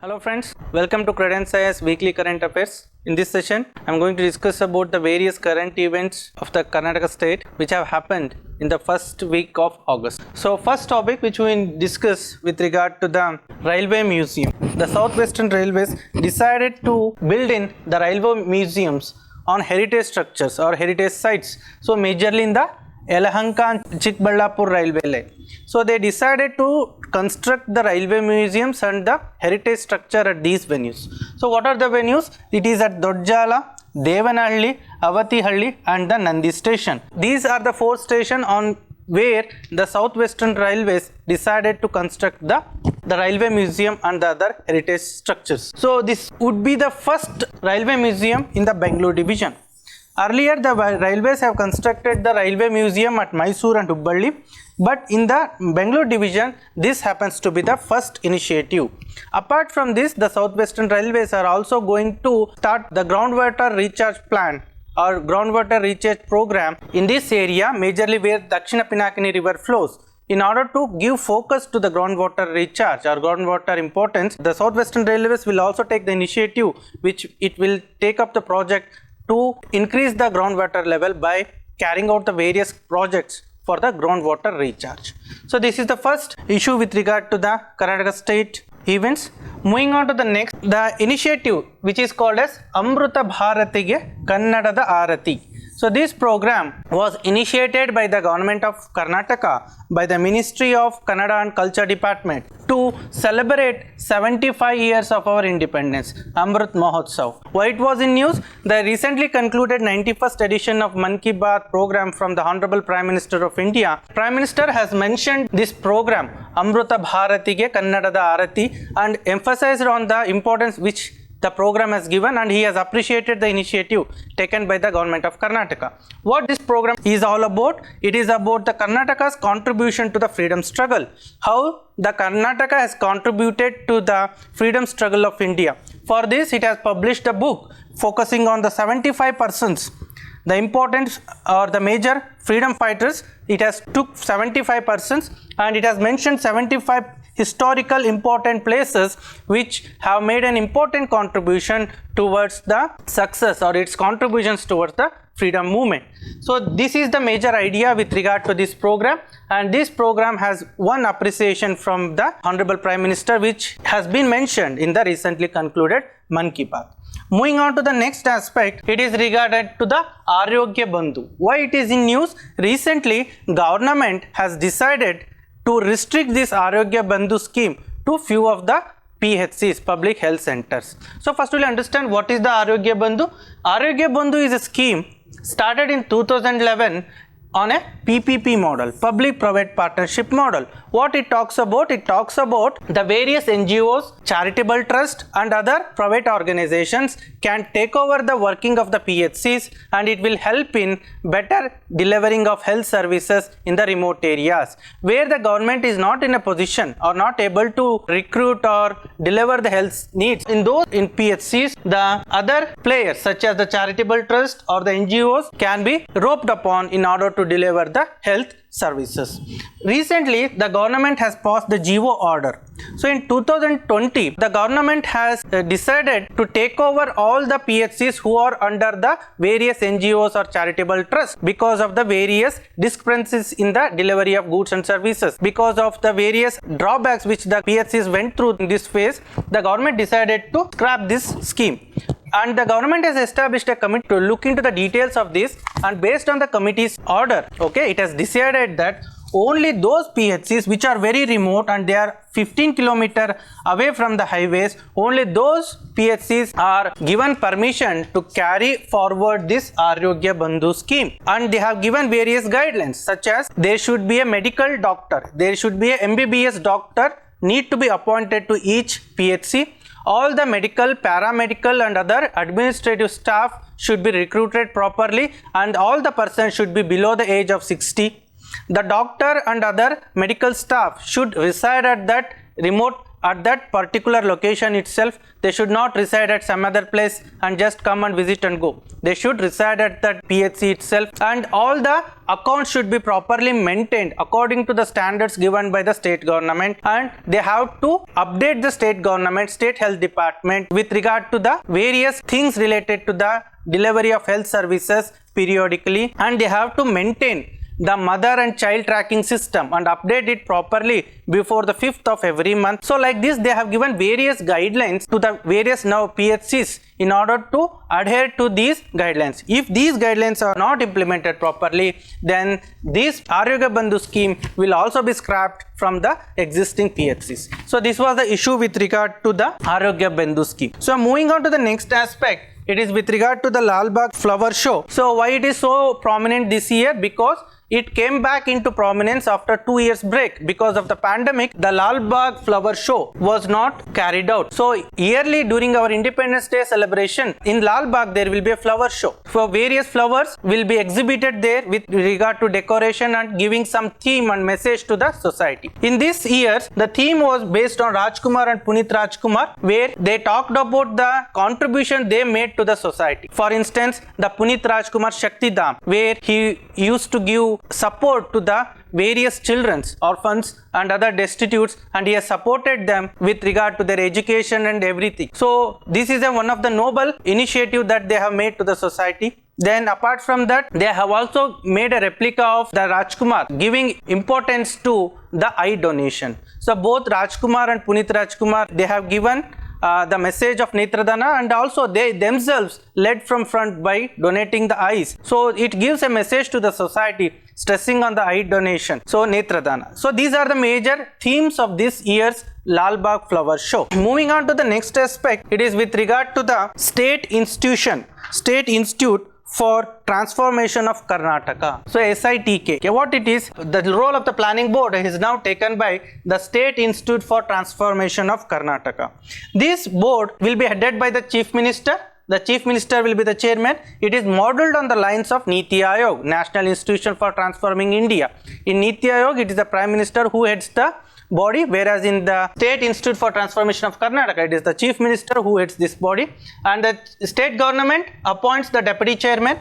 Hello friends, welcome to Credence IAS Weekly Current Affairs. In this session, I am going to discuss about the various current events of the Karnataka state which have happened in the first week of August. So first topic which we will discuss with regard to the Railway Museum. The Southwestern Railways decided to build in the railway museums on heritage structures or heritage sites. So majorly in the Yelahanka and Chikballapur railway line. So they decided to construct the railway museums and the heritage structure at these venues. So what are the venues? It is at Dodjala, Devanhalli, Avatihalli and the Nandi station. These are the four stations on where the Southwestern Railways decided to construct the railway museum and the other heritage structures. So this would be the first railway museum in the Bangalore division. Earlier, the railways have constructed the railway museum at Mysore and Hubballi, but in the Bangalore division, this happens to be the first initiative. Apart from this, the Southwestern Railways are also going to start the groundwater recharge plan or groundwater recharge program in this area, majorly where Dakshina Pinakini river flows. In order to give focus to the groundwater recharge or groundwater importance, the Southwestern Railways will also take the initiative, which it will take up the project to increase the groundwater level by carrying out the various projects for the groundwater recharge. So this is the first issue with regard to the Karnataka state events. Moving on to the next, the initiative which is called as Amruta Bharatige Kannadada Arati. So this program was initiated by the government of Karnataka by the Ministry of Kannada and Culture Department to celebrate 75 years of our independence, Amrit Mahotsav. Why it was in news? The recently concluded 91st edition of Mann Ki Baat program from the Honorable Prime Minister of India. Prime Minister has mentioned this program, Amruta Bharatige Kannadada Arati, and emphasized on the importance which the program has given, and he has appreciated the initiative taken by the government of Karnataka. What this program is all about? It is about the Karnataka's contribution to the freedom struggle. How the Karnataka has contributed to the freedom struggle of India. For this, it has published a book focusing on the 75 persons, the importance or the major freedom fighters. It has took 75 persons and it has mentioned 75 historical important places which have made an important contribution towards the success or its contributions towards the freedom movement. So this is the major idea with regard to this program, and this program has one appreciation from the Honorable Prime Minister which has been mentioned in the recently concluded Mann Ki Baat. Moving on to the next aspect, it is regarded to the Arogya Bandhu. Why it is in news? Recently, government has decided to restrict this Arogya Bandhu scheme to few of the PHCs, public health centers. So first we will understand what is the Arogya Bandhu. Arogya Bandhu is a scheme started in 2011 on a PPP model, public-private partnership model. What it talks about? It talks about the various NGOs, charitable trust and other private organizations can take over the working of the PHCs, and it will help in better delivering of health services in the remote areas where the government is not in a position or not able to recruit or deliver the health needs. In those in PHCs, the other players such as the charitable trust or the NGOs can be roped upon in order to deliver the health services. Recently, the government has passed the GO order. So in 2020, the government has decided to take over all the PHCs who are under the various NGOs or charitable trusts because of the various discrepancies in the delivery of goods and services. Because of the various drawbacks which the PHCs went through in this phase, the government decided to scrap this scheme. And the government has established a committee to look into the details of this, and based on the committee's order, it has decided that only those PHCs which are very remote and they are 15 km away from the highways, only those PHCs are given permission to carry forward this Arogya Bandhu scheme. And they have given various guidelines such as there should be a medical doctor, there should be a MBBS doctor need to be appointed to each PHC. All the medical, paramedical and other administrative staff should be recruited properly, and all the persons should be below the age of 60. The doctor and other medical staff should reside at that remote at that particular location itself. They should not reside at some other place and just come and visit and go. They should reside at that PHC itself, and all the accounts should be properly maintained according to the standards given by the state government, and they have to update the state government, state health department with regard to the various things related to the delivery of health services periodically, and they have to maintain the mother and child tracking system and update it properly before the 5th of every month. So like this, they have given various guidelines to the various now PHCs in order to adhere to these guidelines. If these guidelines are not implemented properly, then this Arogya Bandhu scheme will also be scrapped from the existing PHCs. So this was the issue with regard to the Arogya Bandhu scheme. So moving on to the next aspect, it is with regard to the Lalbagh flower show. So why it is so prominent this year? Because it came back into prominence after 2 years break. Because of the pandemic, the Lalbagh flower show was not carried out. So yearly during our Independence Day celebration in Lalbagh, there will be a flower show. So various flowers will be exhibited there with regard to decoration and giving some theme and message to the society. In this year, the theme was based on Rajkumar and Punit Rajkumar, where they talked about the contribution they made to the society. For instance, the Punit Rajkumar Shakti Dham, where he used to give support to the various children, orphans and other destitutes, and he has supported them with regard to their education and everything. So this is one of the noble initiative that they have made to the society. Then apart from that, they have also made a replica of the Rajkumar, giving importance to the eye donation. So both Rajkumar and Punit Rajkumar, they have given the message of Netradana, and also they themselves led from front by donating the eyes. So it gives a message to the society stressing on the eye donation. So Netradana. So these are the major themes of this year's Lalbagh flower show. Moving on to the next aspect, it is with regard to the State Institute for Transformation of Karnataka. So SITK. Okay, what it is, the role of the planning board is now taken by the State Institute for Transformation of Karnataka. This board will be headed by the Chief Minister. The Chief Minister will be the chairman. It is modelled on the lines of Niti Aayog, National Institution for Transforming India. In Niti Aayog, it is the Prime Minister who heads the body, whereas in the State Institute for Transformation of Karnataka, it is the Chief Minister who heads this body, and the state government appoints the deputy chairman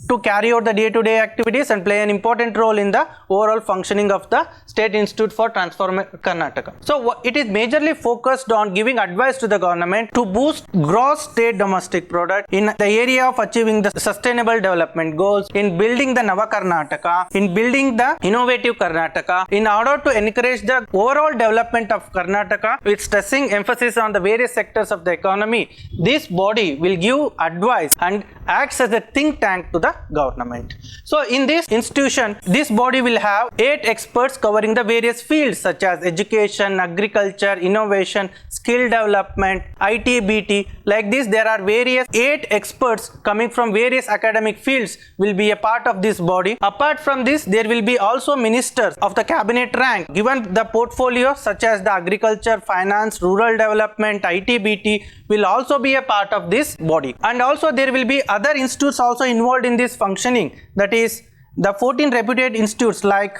to carry out the day-to-day activities and play an important role in the overall functioning of the State Institute for Transformation Karnataka. So it is majorly focused on giving advice to the government to boost gross state domestic product in the area of achieving the sustainable development goals, in building the Nava Karnataka, in building the innovative Karnataka, in order to encourage the overall development of Karnataka with stressing emphasis on the various sectors of the economy. This body will give advice and acts as a think tank to the government. So in this institution, this body will have 8 experts covering the various fields such as education, agriculture, innovation, skill development, IT, BT. Like this, there are various 8 experts coming from various academic fields will be a part of this body. Apart from this, there will be also ministers of the cabinet rank given the portfolio such as the agriculture, finance, rural development, IT, BT will also be a part of this body. And also there will be other institutes also involved in this functioning, that is the 14 reputed institutes like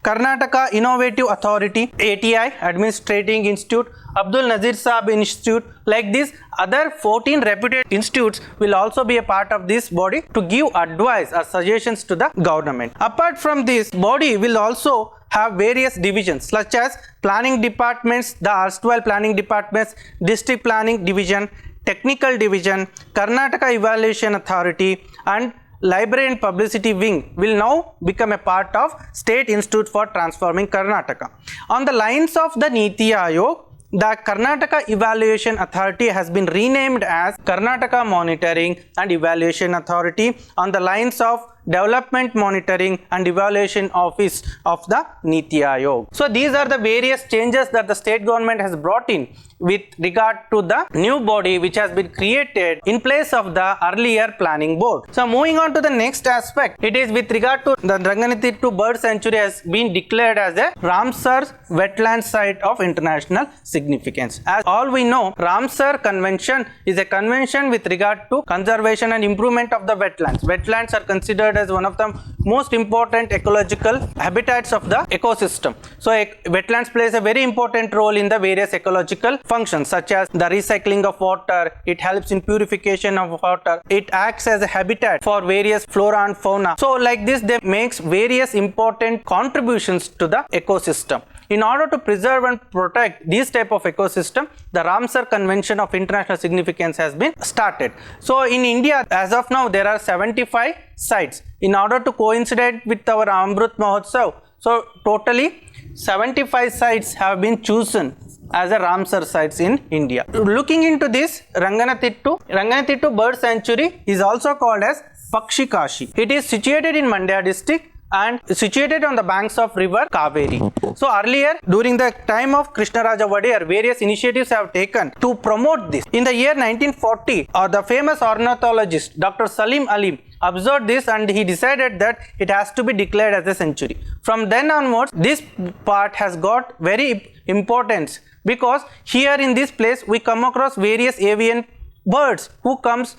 Karnataka Innovative Authority, ATI, Administrating Institute, Abdul Nazir Saab Institute. Like this, other 14 reputed institutes will also be a part of this body to give advice or suggestions to the government. Apart from this, body will also have various divisions such as planning departments, the erstwhile planning departments, district planning division, technical division, Karnataka Evaluation Authority, and Library and Publicity Wing will now become a part of State Institute for Transforming Karnataka. On the lines of the Niti Aayog, the Karnataka Evaluation Authority has been renamed as Karnataka Monitoring and Evaluation Authority on the lines of Development Monitoring and Evaluation Office of the Niti Aayog. So these are the various changes that the state government has brought in with regard to the new body which has been created in place of the earlier planning board. So moving on to the next aspect, it is with regard to the Ranganithittu Bird Sanctuary has been declared as a Ramsar wetland site of international significance. As all we know, Ramsar Convention is a convention with regard to conservation and improvement of the wetlands. Wetlands are considered considered as one of the most important ecological habitats of the ecosystem. So wetlands plays a very important role in the various ecological functions such as the recycling of water, it helps in purification of water, it acts as a habitat for various flora and fauna. So like this, they makes various important contributions to the ecosystem. In order to preserve and protect these type of ecosystem, the Ramsar Convention of International Significance has been started. So in India, as of now, there are 75 sites. In order to coincide with our Amrut Mahotsav, so totally 75 sites have been chosen as a Ramsar sites in India. Looking into this, Ranganatittu Bird Sanctuary is also called as Pakshi Kashi. It is situated in Mandya district and situated on the banks of river Kaveri. So earlier, during the time of Krishnaraja Vadiyar, various initiatives have taken to promote this. In the year 1940, the famous ornithologist Dr. Salim Alim observed this and he decided that it has to be declared as a sanctuary. From then onwards, this part has got very importance because here in this place we come across various avian birds who comes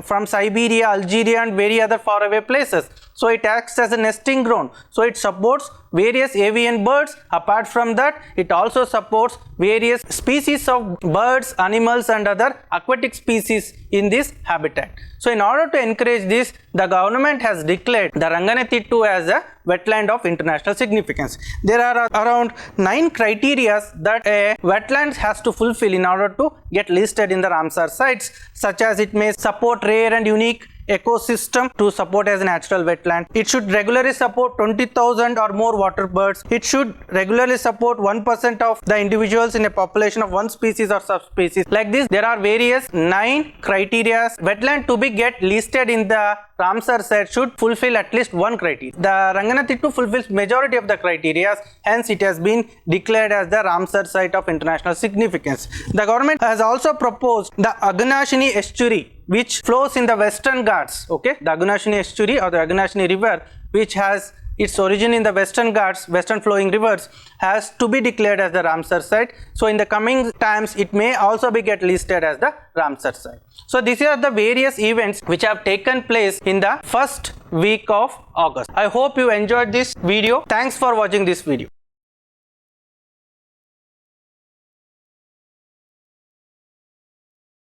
from Siberia, Algeria and very other faraway places. So it acts as a nesting ground. So it supports various avian birds. Apart from that, it also supports various species of birds, animals and other aquatic species in this habitat. So in order to encourage this, the government has declared the Ranganatittu as a wetland of international significance. There are around 9 criteria that a wetland has to fulfill in order to get listed in the Ramsar sites, such as it may support rare and unique ecosystem to support as a natural wetland. It should regularly support 20,000 or more water birds. It should regularly support 1% of the individuals in a population of one species or subspecies. Like this, there are various 9 criteria. Wetland to be get listed in the Ramsar site should fulfill at least one criteria. The Ranganatittu fulfills majority of the criteria, hence it has been declared as the Ramsar site of international significance. The government has also proposed the Agunashini estuary, which flows in the Western Ghats. Okay, the Agunashini estuary or the Agunashini river, which has its origin in the Western Ghats, western flowing rivers, has to be declared as the Ramsar site. So in the coming times, it may also be get listed as the Ramsar site. So these are the various events which have taken place in the first week of August. I hope you enjoyed this video. Thanks for watching this video.